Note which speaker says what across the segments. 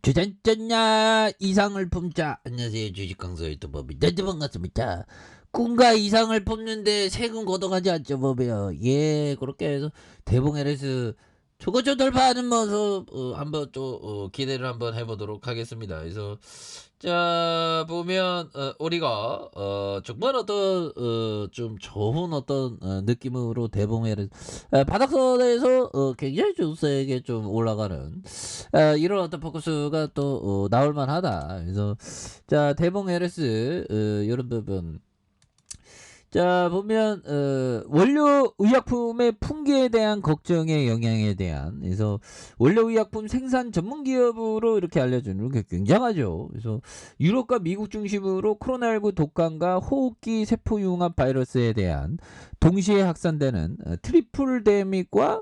Speaker 1: 주전전야 이상을 품자. 안녕하세요, 주식강사 유튜버입니다. 반갑습니다. 꿈과 이상을 품는데 세금 걷어가지 않죠, 보면. 예, 그렇게 해서 대봉 LS 초고초 돌파하는 모습 한번 또 기대를 한번 해보도록 하겠습니다. 그래서 자 보면 우리가 정말 어떤 좀 좋은 어떤 느낌으로 대봉 LS 바닥선에서 굉장히 좀 세게 좀 올라가는 이런 어떤 포커스가 또 나올 만하다. 그래서 자 대봉 LS 이런 부분 자 보면 원료 의약품의 풍기에 대한 걱정의 영향에 대한 그래서 원료 의약품 생산 전문 기업으로 이렇게 알려주는 게 굉장하죠. 그래서 유럽과 미국 중심으로 코로나19 독감과 호흡기 세포 융합 바이러스에 대한 동시에 확산되는 트리플 데믹과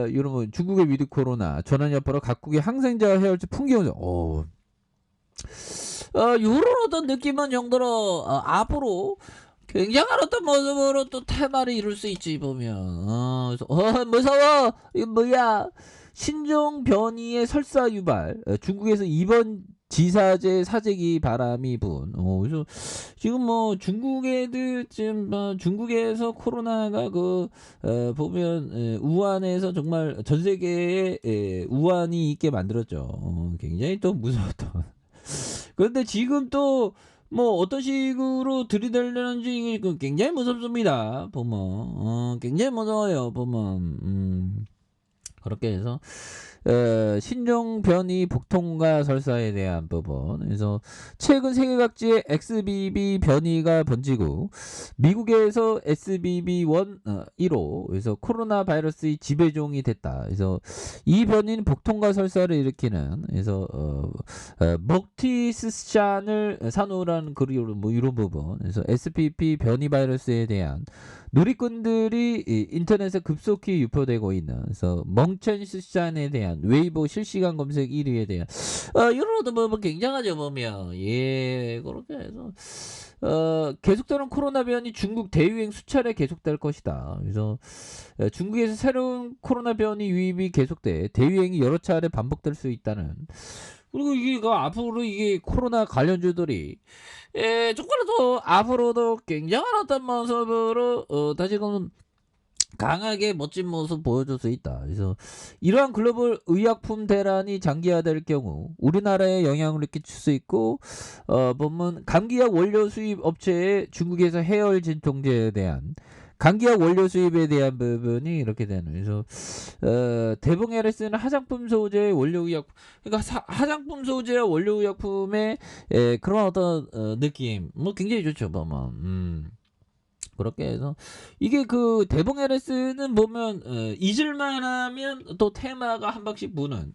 Speaker 1: 이런 뭐 중국의 위드 코로나 전환 여파로 각국의 항생제와 해열제 풍기 현상. 요런 어떤 느낌은 정도로 앞으로 굉장한 어떤 모습으로 또 테마를 이룰 수 있지 보면. 그래서 무서워 이거 뭐야 신종 변이의 설사 유발 중국에서 이번 지사제 사재기 바람이 분. 그래서 지금 뭐 중국 애들 지금 중국에서 코로나가 보면 우한에서 정말 전 세계에 우한이 있게 만들었죠. 굉장히 또 무서웠던. 그런데 지금 또 뭐 어떤 식으로 들이대려는지 이게 굉장히 무섭습니다. 보면 굉장히 무서워요. 보면 그렇게 해서 신종 변이 복통과 설사에 대한 부분. 그래서 최근 세계 각지에 XBB 변이가 번지고 미국에서 SBB1 1호 그래서 코로나 바이러스의 지배종이 됐다. 그래서 이 변이는 복통과 설사를 일으키는 그래서 먹티스샨을 산호라는 그리고 뭐 이런 부분. 그래서 SPP 변이 바이러스에 대한 누리꾼들이 인터넷에 급속히 유포되고 있는 그래서 멍첸스샨에 대한 웨이보 실시간 검색 1위에 대한 이런 어떤 부분 굉장하죠 보면. 예, 그렇게 해서 계속되는 코로나 변이 중국 대유행 수차례 계속될 것이다. 그래서 중국에서 새로운 코로나 변이 유입이 계속돼 대유행이 여러 차례 반복될 수 있다는. 그리고 이게 앞으로 이게 코로나 관련주들이 조금이라도 앞으로도 굉장한 어떤 모습으로 다시금 강하게 멋진 모습 보여줄 수 있다. 그래서 이러한 글로벌 의약품 대란이 장기화될 경우 우리나라에 영향을 끼칠 수 있고 보면 감기약 원료 수입 업체의 중국에서 해열 진통제에 대한 감기약 원료 수입에 대한 부분이 이렇게 되는. 그래서 대봉 LS는 화장품 소재 원료 의약 그러니까 화장품 소재와 원료 의약품의 그런 어떤 느낌 뭐 굉장히 좋죠 보면. 그렇게 해서 이게 그 대봉 LS는 보면 잊을만하면 또 테마가 한 방씩 부는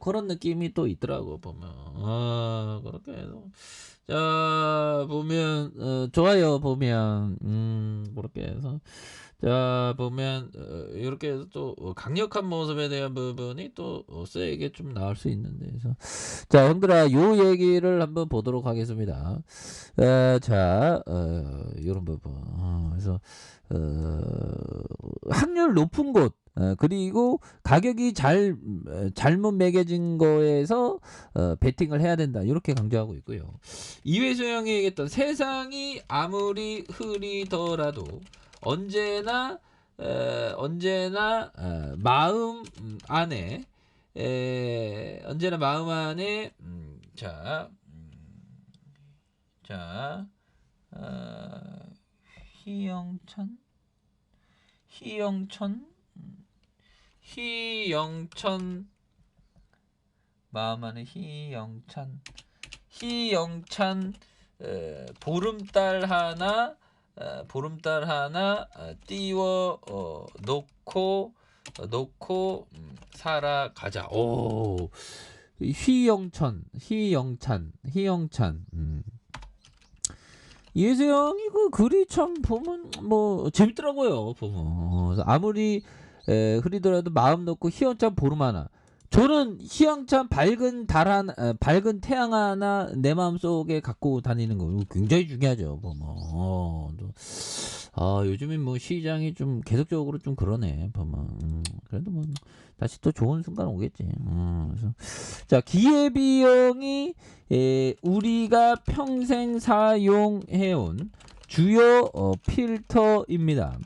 Speaker 1: 그런 느낌이 또 있더라고 보면. 그렇게 해서 자 보면 좋아요 보면 그렇게 해서 자 보면 이렇게 해서 또 강력한 모습에 대한 부분이 또 세게 좀 나올 수 있는데 그래서 자 형들아 요 얘기를 한번 보도록 하겠습니다. 자 이런 부분 그래서 확률 높은 곳 그리고 가격이 잘못 매겨진 거에서 베팅을 해야 된다 이렇게 강조하고 있고요. 이회수 형이 얘기했던 세상이 아무리 흐리더라도 언제나 마음 안에 언제나 마음 안에 자 희영천 마음 안에 희영찬 보름달 하나 띄워 놓고 살아가자. 오, 희영찬. 예수형 이거 글이 참 보면 뭐 재밌더라고요. 보면 아무리 흐리더라도 마음 놓고 희영찬 보름 하나. 저는 희영찬 밝은 밝은 태양 하나 내 마음 속에 갖고 다니는 거 굉장히 중요하죠. 보면 요즘엔 뭐 시장이 좀 계속적으로 좀 그러네. 보면 그래도 뭐 다시 또 좋은 순간 오겠지. 그래서 자, 기회비용이 우리가 평생 사용해온 주요 필터입니다.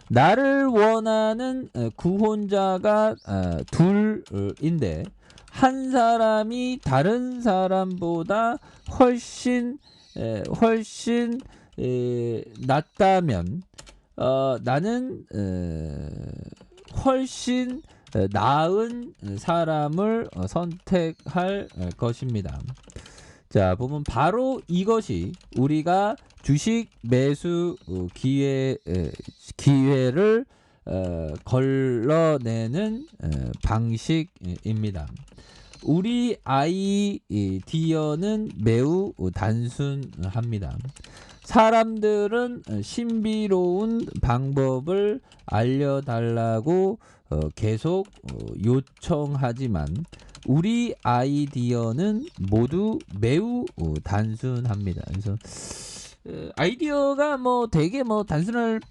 Speaker 1: 나를 원하는 구혼자가 둘인데 한 사람이 다른 사람보다 훨씬 낫다면 나는 훨씬 나은 사람을 선택할 것입니다. 자, 보면 바로 이것이 우리가 주식 매수 기회를 걸러내는 방식입니다. 우리 아이디어는 매우 단순합니다. 사람들은 신비로운 방법을 알려달라고 계속 요청하지만 우리 아이디어는 모두 매우 단순합니다. 그래서 아이디어가 뭐 되게 뭐 단순할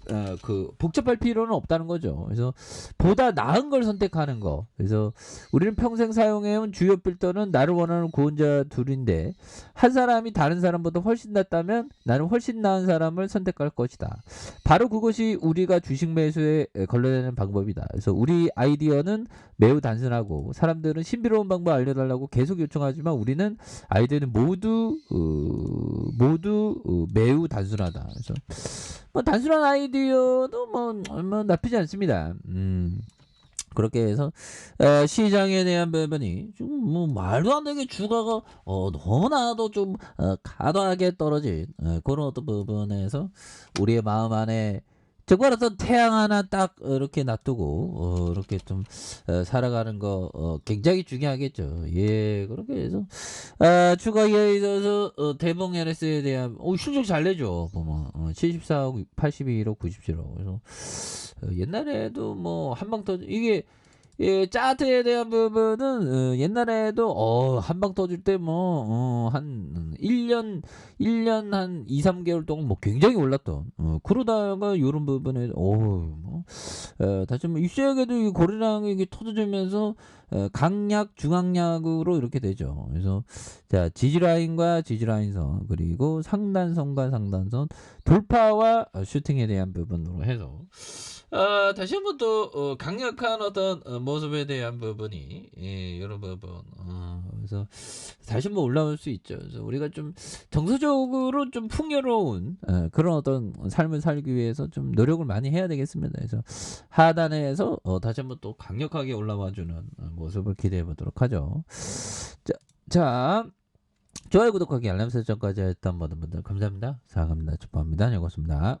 Speaker 1: 복잡할 필요는 없다는 거죠. 그래서 보다 나은 걸 선택하는 거. 그래서 우리는 평생 사용해온 주요 필터는 나를 원하는 구원자 둘인데 한 사람이 다른 사람보다 훨씬 낫다면 나는 훨씬 나은 사람을 선택할 것이다. 바로 그것이 우리가 주식 매수에 걸러내는 방법이다. 그래서 우리 아이디어는 매우 단순하고 사람들은 신비로운 방법 알려달라고 계속 요청하지만 우리는 아이디어는 모두 매우 단순하다. 그래서 뭐 단순한 아이디어도 뭐 나쁘지 않습니다. 그렇게 해서 시장에 대한 부분이 좀 뭐 말도 안 되게 주가가 너무나도 좀 과도하게 떨어진 그런 어떤 부분에서 우리의 마음 안에 정말 어떤 태양 하나 딱 이렇게 놔두고 이렇게 좀 살아가는 거 굉장히 중요하겠죠. 예, 그렇게 해서 주가에 있어서 대봉 LS에 대한 실적 잘 내죠. 보면 74억, 82억, 97억. 그래서 옛날에도 뭐 한방 터 이게 차트에 대한 부분은 옛날에도 한방 터질 때 뭐 한 1년 한 2, 3개월 동안 뭐 굉장히 올랐던 그러다가 요런 부분에 다시 뭐 입시학에도 이 고리랑 이게 터져주면서 강약 중앙약으로 이렇게 되죠. 그래서 자, 지지라인과 지지라인선 그리고 상단선과 상단선 돌파와 슈팅에 대한 부분으로 해서 다시 한번 또 강력한 어떤 모습에 대한 부분이 이런 부분 그래서 다시 한번 올라올 수 있죠. 그래서 우리가 좀 정서적으로 좀 풍요로운 그런 어떤 삶을 살기 위해서 좀 노력을 많이 해야 되겠습니다. 그래서 하단에서 다시 한번 또 강력하게 올라와주는 모습을 기대해 보도록 하죠. 자, 좋아요, 구독하기, 알람 설정까지 했던 모든 분들 감사합니다. 사랑합니다. 축복합니다. 고맙습니다.